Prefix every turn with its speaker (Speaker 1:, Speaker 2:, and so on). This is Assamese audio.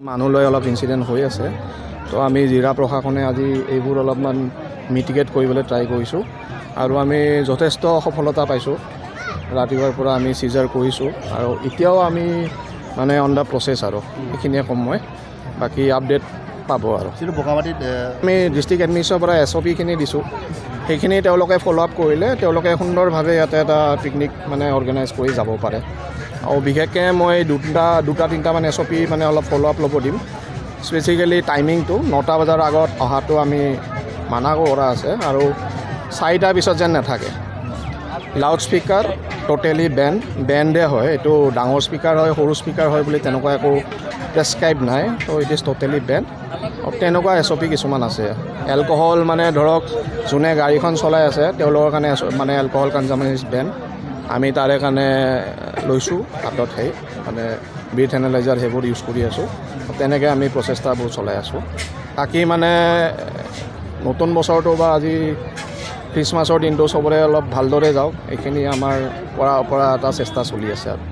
Speaker 1: মানুহলৈ অলপ ইনসিডেন্ট হৈ আছে তো আমি জিলা প্ৰশাসনে আজি এইবোৰ অলপমান মিটিগেট কৰিবলৈ ট্ৰাই কৰিছোঁ আৰু আমি যথেষ্ট সফলতা পাইছোঁ ৰাতিপুৱাৰ পৰা আমি সিজাৰ কৰিছোঁ আৰু এতিয়াও আমি মানে অন দা প্ৰসেস আৰু এইখিনিয়ে কম মই বাকি আপডেট পাব আৰু আমি ডিস্ট্ৰিক্ট এডমিনিষ্ট্ৰেশ্যনৰ পৰা SOPখিনি দিছোঁ সেইখিনি তেওঁলোকে ফলো আপ কৰিলে তেওঁলোকে সুন্দৰভাৱে ইয়াতে এটা পিকনিক মানে অৰ্গেনাইজ কৰি যাব পাৰে আৰু বিশেষকৈ মই দুটা তিনিটামান SOP মানে অলপ ফলো আপ ল'ব দিম স্পেচিকেলি টাইমিংটো 9টা বজাৰ আগত অহাটো আমি মানা কৰা আছে আৰু 4টাৰ পিছত যেন নাথাকে লাউড স্পীকাৰ টোটেলি বেণ্ডে হয় এইটো ডাঙৰ স্পীকাৰ হয় সৰু স্পীকাৰ হয় বুলি তেনেকুৱা একো প্ৰেছক্ৰাইব নাই তো ইট ইজ টোটেলি বেণ্ড আৰু তেনেকুৱা SOP কিছুমান আছে এলকহল মানে ধৰক যোনে গাড়ীখন চলাই আছে তেওঁলোকৰ কাৰণে মানে এলকহল কনজাম্পশ্যন ইজ বেণ্ড আমি তাৰে কাৰণে লৈছোঁ হাতত মানে ব্ৰিথ এনালাইজাৰ সেইবোৰ ইউজ কৰি আছোঁ তেনেকৈ আমি প্ৰচেষ্টাবোৰ চলাই আছোঁ তাকি মানে নতুন বছৰটো বা আজি খ্ৰীষ্টমাছৰ দিনটো চবৰে অলপ ভালদৰে যাওক এইখিনি আমাৰ পৰা এটা চেষ্টা চলি আছে আৰু